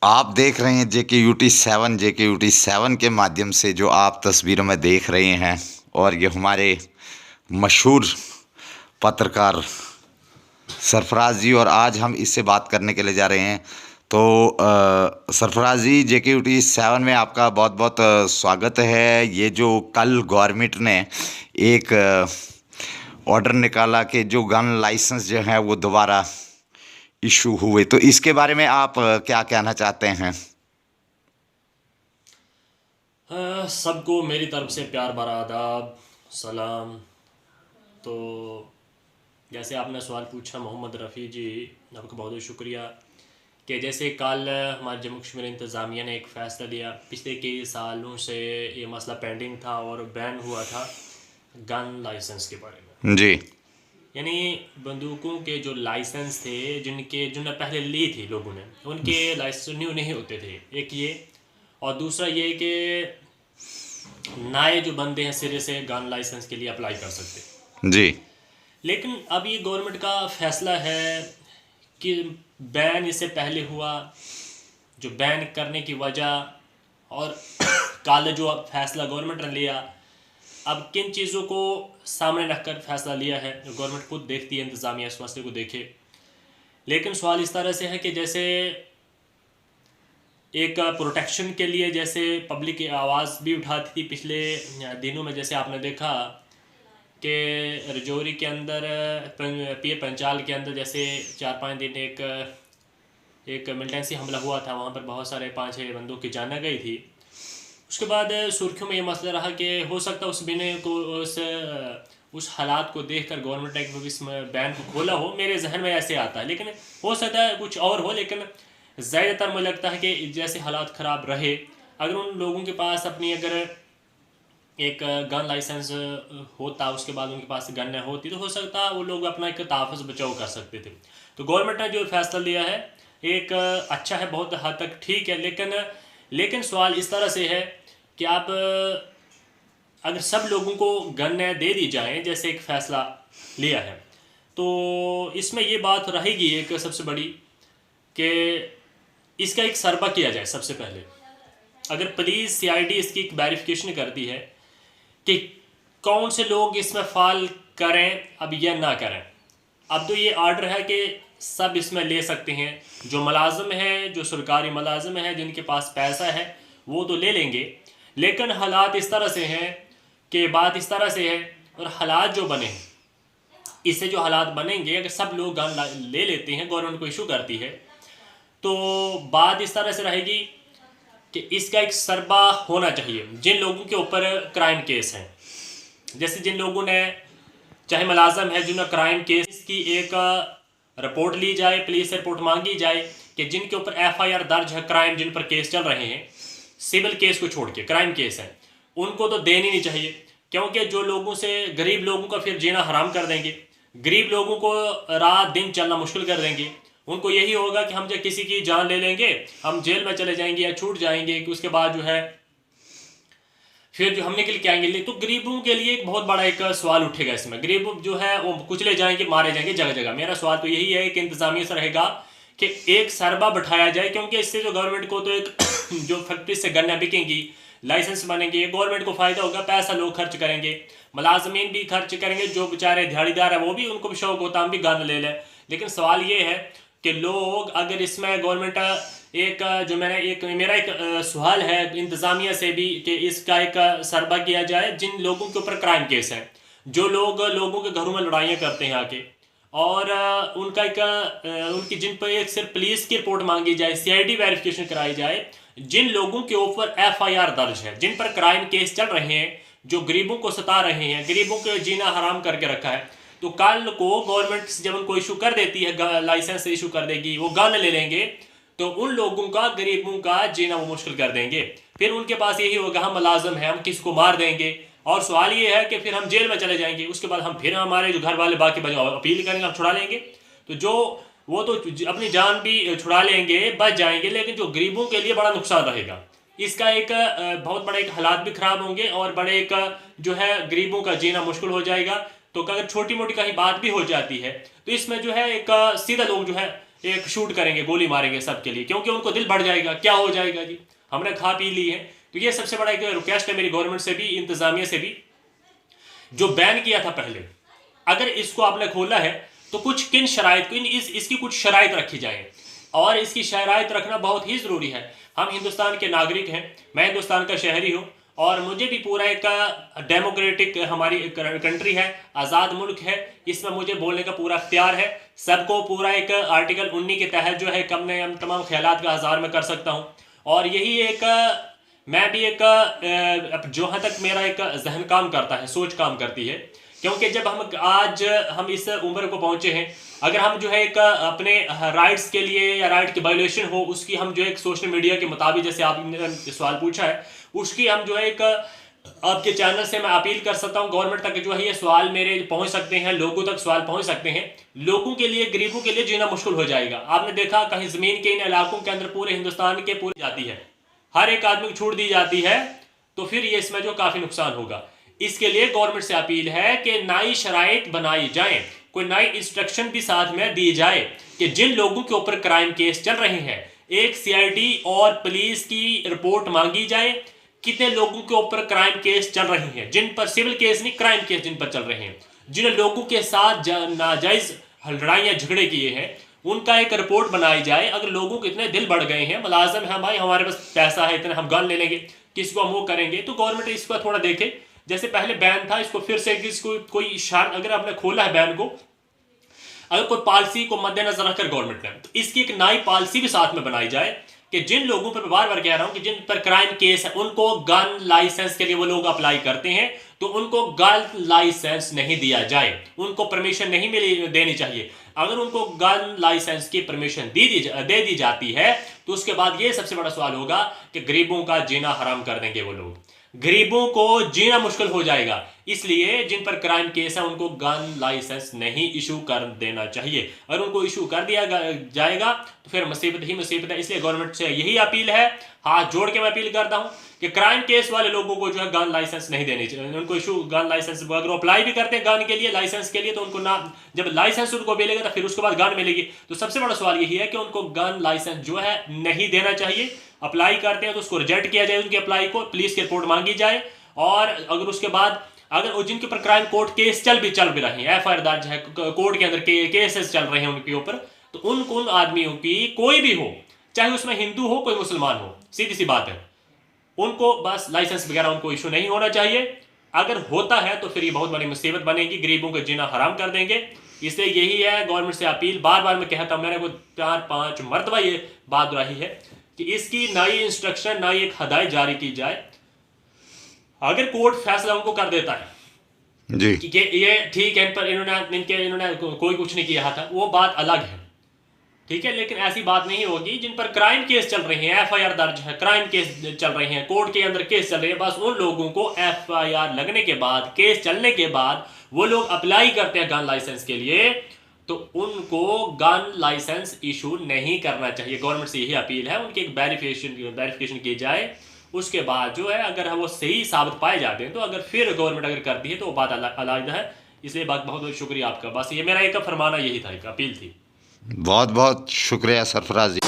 आप देख रहे हैं JKUT 7 के माध्यम से जो आप तस्वीरों में देख रहे हैं। और ये हमारे मशहूर पत्रकार सरफराज जी, और आज हम इससे बात करने के लिए जा रहे हैं। तो सरफराज जी, JKUT 7 में आपका बहुत बहुत स्वागत है। ये जो कल गवर्नमेंट ने एक ऑर्डर निकाला कि जो गन लाइसेंस जो है वो दोबारा इशू हुए, तो इसके बारे में आप क्या कहना चाहते हैं? सबको मेरी तरफ से प्यार भरा आदाब सलाम। तो जैसे आपने सवाल पूछा मोहम्मद रफ़ी जी, आपका बहुत बहुत शुक्रिया। कि जैसे कल हमारे जम्मू कश्मीर इंतज़ामिया ने एक फ़ैसला लिया। पिछले कई सालों से ये मसला पेंडिंग था और बैन हुआ था गन लाइसेंस के बारे में। जी। यानी बंदूकों के जो लाइसेंस थे, जिन्होंने पहले ली थी लोगों ने, उनके लाइसेंस न्यू नहीं होते थे। एक ये, और दूसरा ये कि नए जो बंदे हैं सिरे से गन लाइसेंस के लिए अप्लाई कर सकते। जी। लेकिन अब ये गवर्नमेंट का फैसला है कि बैन इससे पहले हुआ, जो बैन करने की वजह और कल जो अब फैसला गवर्नमेंट ने लिया, अब किन चीज़ों को सामने रखकर फैसला लिया है। गवर्नमेंट खुद देखती है, इंतज़ामिया इस मसले को देखे। लेकिन सवाल इस तरह से है कि जैसे एक प्रोटेक्शन के लिए जैसे पब्लिक की आवाज़ भी उठाती थी पिछले दिनों में। जैसे आपने देखा कि रजौरी के अंदर पीर पंचाल के अंदर जैसे 4-5 दिन एक मिलिटेंसी हमला हुआ था, वहाँ पर बहुत सारे 5-6 बंदों की जान गई थी। उसके बाद सुर्खियों में ये मसला रहा कि हो सकता है उस बिने को उस हालात को देखकर गवर्नमेंट ने इस बैन को खोला हो। मेरे जहन में ऐसे आता है, लेकिन हो सकता है कुछ और हो। लेकिन ज़्यादातर मुझे लगता है कि जैसे हालात ख़राब रहे, अगर उन लोगों के पास अपनी अगर एक गन लाइसेंस होता, उसके बाद उनके पास गन न होती, तो हो सकता है वो लोग अपना एक तहफ़्फ़ुज़ बचाव कर सकते थे। तो गवर्नमेंट ने जो फैसला लिया है एक अच्छा है, बहुत हद तक ठीक है। लेकिन सवाल इस तरह से है कि आप अगर सब लोगों को गन दे दी जाए, जैसे एक फ़ैसला लिया है, तो इसमें ये बात रहेगी एक सबसे बड़ी कि इसका एक सरबा किया जाए। सबसे पहले अगर पुलिस CID इसकी एक वेरिफिकेशन करती है कि कौन से लोग इसमें फ़ाल करें अब या ना करें। अब तो ये आर्डर है कि सब इसमें ले सकते हैं। जो मुलाजिम हैं, जो सरकारी मुलाजिम हैं, जिनके पास पैसा है, वो तो ले लेंगे। लेकिन हालात इस तरह से हैं कि बात इस तरह से है, और हालात जो बने हैं, इससे जो हालात बनेंगे, अगर सब लोग गन ले लेते हैं, गवर्नमेंट को इशू करती है, तो बात इस तरह से रहेगी कि इसका एक सरबा होना चाहिए। जिन लोगों के ऊपर क्राइम केस हैं, जैसे जिन लोगों ने, चाहे मुलाजम है, जिन्होंने क्राइम केस की एक रिपोर्ट ली जाए, पुलिस से रिपोर्ट मांगी जाए कि जिनके ऊपर FIR दर्ज है, क्राइम जिन पर केस चल रहे हैं, सिविल केस को छोड़ के क्राइम केस है, उनको तो देनी नहीं चाहिए। क्योंकि जो लोगों से, गरीब लोगों का फिर जीना हराम कर देंगे, गरीब लोगों को रात दिन चलना मुश्किल कर देंगे। उनको यही होगा कि हम जब किसी की जान ले लेंगे, हम जेल में चले जाएंगे या छूट जाएंगे, कि उसके बाद जो है फिर जो हम निकल के आएंगे। तो गरीबों के लिए एक बहुत बड़ा एक सवाल उठेगा इसमें। गरीब जो है वो कुचले जाएंगे, मारे जाएंगे जगह जगह। मेरा सवाल तो यही है कि इंतजामिया से रहेगा कि एक सरबा बैठाया जाए, क्योंकि इससे जो गवर्नमेंट को तो एक जो फैक्ट्री से गन्ना बिकेंगी, लाइसेंस बनेंगे, गवर्नमेंट को फ़ायदा होगा, पैसा लोग खर्च करेंगे, मुलाजमीन भी खर्च करेंगे, जो बेचारे दिहाड़ीदार है वो भी, उनको भी शौक होता हम भी गन ले लें। लेकिन सवाल ये है कि लोग अगर इसमें गवर्नमेंट एक जो मैंने एक मेरा एक सवाल है इंतज़ामिया से भी कि इसका एक सरबा किया जाए जिन लोगों के ऊपर क्राइम केस है, जो लोग लोगों के घरों में लड़ाइयाँ करते हैं आके, और उनका एक उनकी जिन पर एक सिर्फ पुलिस की रिपोर्ट मांगी जाए, CID वेरिफिकेशन कराई जाए। जिन लोगों के ऊपर FIR दर्ज है, जिन पर क्राइम केस चल रहे हैं, जो गरीबों को सता रहे हैं, गरीबों को जीना हराम करके रखा है, तो कल को गवर्नमेंट जब उनको इशू कर देती है, लाइसेंस इशू कर देगी, वो गन ले लेंगे, तो उन लोगों का, गरीबों का जीना वो मुश्किल कर देंगे। फिर उनके पास यही होगा, हम मुलाजिम हैं, हम किसी को मार देंगे, और सवाल ये है कि फिर हम जेल में चले जाएंगे। उसके बाद हम फिर हमारे जो घर वाले बाकी अपील करेंगे, हम छुड़ा लेंगे। तो जो वो तो अपनी जान भी छुड़ा लेंगे, बच जाएंगे, लेकिन जो गरीबों के लिए बड़ा नुकसान रहेगा। इसका एक बहुत बड़े एक हालात भी खराब होंगे, और बड़े एक जो है गरीबों का जीना मुश्किल हो जाएगा। तो अगर छोटी मोटी कहीं बात भी हो जाती है, तो इसमें जो है एक सीधा लोग जो है एक शूट करेंगे, गोली मारेंगे सबके लिए, क्योंकि उनको दिल बढ़ जाएगा, क्या हो जाएगा जी, हमने खा पी ली है। तो ये सबसे बड़ा एक रिक्वेस्ट है मेरी गवर्नमेंट से भी, इंतजामिया से भी, जो बैन किया था पहले, अगर इसको आपने खोला है तो कुछ किन शराइत को इसकी कुछ शराइत रखी जाए, और इसकी शराइत रखना बहुत ही ज़रूरी है। हम हिंदुस्तान के नागरिक हैं, मैं हिंदुस्तान का शहरी हूँ, और मुझे भी पूरा एक डेमोक्रेटिक हमारी कंट्री है, आज़ाद मुल्क है, इसमें मुझे बोलने का पूरा इख्तियार है। सबको पूरा एक आर्टिकल 19 के तहत जो है हम तमाम ख्यालात का इज़हार में कर सकता हूँ। और यही एक मैं भी एक जहाँ तक मेरा एक जहन काम करता है, सोच काम करती है, क्योंकि जब हम इस उम्र को पहुँचे हैं, अगर हम जो है एक अपने राइट्स के लिए या राइट की वायलेशन हो उसकी हम जो है एक सोशल मीडिया के मुताबिक, जैसे आपने सवाल पूछा है, उसकी हम जो है एक आपके चैनल से मैं अपील कर सकता हूँ गवर्नमेंट तक, जो है ये सवाल मेरे पहुँच सकते हैं, लोगों तक सवाल पहुँच सकते हैं। लोगों के लिए, गरीबों के लिए जीना मुश्किल हो जाएगा। आपने देखा कहीं ज़मीन के इन इलाकों के अंदर पूरे हिंदुस्तान के पूरी जाती है, हर एक आदमी को छूट दी जाती है, तो फिर ये इसमें जो काफ़ी नुकसान होगा। इसके लिए गवर्नमेंट से अपील है कि नई शराइत बनाई जाए, कोई नई इंस्ट्रक्शन भी साथ में दी जाए कि जिन लोगों के ऊपर क्राइम केस चल रहे हैं, एक सीआईडी और पुलिस की रिपोर्ट मांगी जाए, कितने लोगों के ऊपर क्राइम केस चल रहे हैं, जिन पर सिविल केस नहीं, क्राइम केस जिन पर चल रहे हैं, जिन लोगों के साथ नाजायज लड़ाइयाँ झगड़े किए हैं, उनका एक रिपोर्ट बनाई जाए। अगर लोगों के इतने दिल बढ़ गए हैं, मुलाजम है भाई, हमारे पास पैसा है इतना, हम गन ले लेंगे, किसी को हम वो करेंगे, तो गवर्नमेंट इसको थोड़ा देखे। जैसे पहले बैन था, इसको फिर से किसको कोई अगर आपने खोला है बैन को, अगर कोई पॉलिसी को मद्देनजर रखकर गवर्नमेंट ने, तो इसकी एक नई पॉलिसी भी साथ में बनाई जाए कि जिन लोगों पर, बार बार कह रहा हूं कि जिन पर क्राइम केस है, उनको गन लाइसेंस के लिए वो लोग अप्लाई करते हैं, तो उनको गन लाइसेंस नहीं दिया जाए, उनको परमिशन नहीं देनी चाहिए। अगर उनको गन लाइसेंस की परमिशन दे दी जाती है, तो उसके बाद ये सबसे बड़ा सवाल होगा कि गरीबों का जीना हराम कर देंगे वो लोग, गरीबों को जीना मुश्किल हो जाएगा। इसलिए जिन पर क्राइम केस है उनको गन लाइसेंस नहीं इशू कर देना चाहिए। अगर उनको इशू कर दिया जाएगा तो फिर मुसीबत ही मुसीबत है। इसलिए गवर्नमेंट से यही अपील है, हाथ जोड़ के मैं अपील करता हूं कि क्राइम केस वाले लोगों को जो है गन लाइसेंस नहीं देनी चाहिए, उनको इशू गन लाइसेंस, अगर अप्लाई भी करते हैं गन के लिए, लाइसेंस के लिए, तो उनको ना, जब लाइसेंस उनको मिलेगा तो फिर उसके बाद गन मिलेगी। तो सबसे बड़ा सवाल यही है कि उनको गन लाइसेंस जो है नहीं देना चाहिए। अप्लाई करते हैं तो उसको रिजेक्ट किया जाए, उनकी अप्लाई को, पुलिस की रिपोर्ट मांगी जाए, और अगर उसके बाद अगर जिनके ऊपर क्राइम कोर्ट केस चल भी रहे हैं, एफआईआर दर्ज है, कोर्ट के अंदर केसेस चल रहे हैं उनके ऊपर, तो उन आदमियों की, कोई भी हो, चाहे उसमें हिंदू हो कोई मुसलमान हो, सीधी सी बात है, उनको बस लाइसेंस वगैरह उनको इशू नहीं होना चाहिए। अगर होता है तो फिर ये बहुत बड़ी मुसीबत बनेगी, गरीबों को जीना हराम कर देंगे। इसलिए यही है गवर्नमेंट से अपील, बार बार मैं कहता हूँ, मैंने को 4-5 मरतबा ये बात दोहराई है कि इसकी नई इंस्ट्रक्शन, नई एक हदायत जारी की जाए। अगर कोर्ट फैसला उनको कर देता है जी कि ये ठीक है, इन पर इन्होंने कोई कुछ नहीं किया था, वो बात अलग है, ठीक है, लेकिन ऐसी बात नहीं होगी जिन पर क्राइम केस चल रहे हैं, एफआईआर दर्ज है, क्राइम केस चल रहे हैं, कोर्ट के अंदर केस चल रहे हैं, बस उन लोगों को एफआईआर लगने के बाद, केस चलने के बाद वो लोग अप्लाई करते हैं गन लाइसेंस के लिए, तो उनको गन लाइसेंस इशू नहीं करना चाहिए। गवर्नमेंट से यही अपील है, उनकी एक वेरिफिकेशन की जाए, उसके बाद जो है अगर वो सही साबित पाए जाते हैं तो अगर फिर गवर्नमेंट अगर करती है तो वो बात अलग है। इसलिए बहुत बहुत शुक्रिया आपका, बस ये मेरा एक फरमाना यही था, एक अपील थी। बहुत बहुत शुक्रिया सरफराज जी।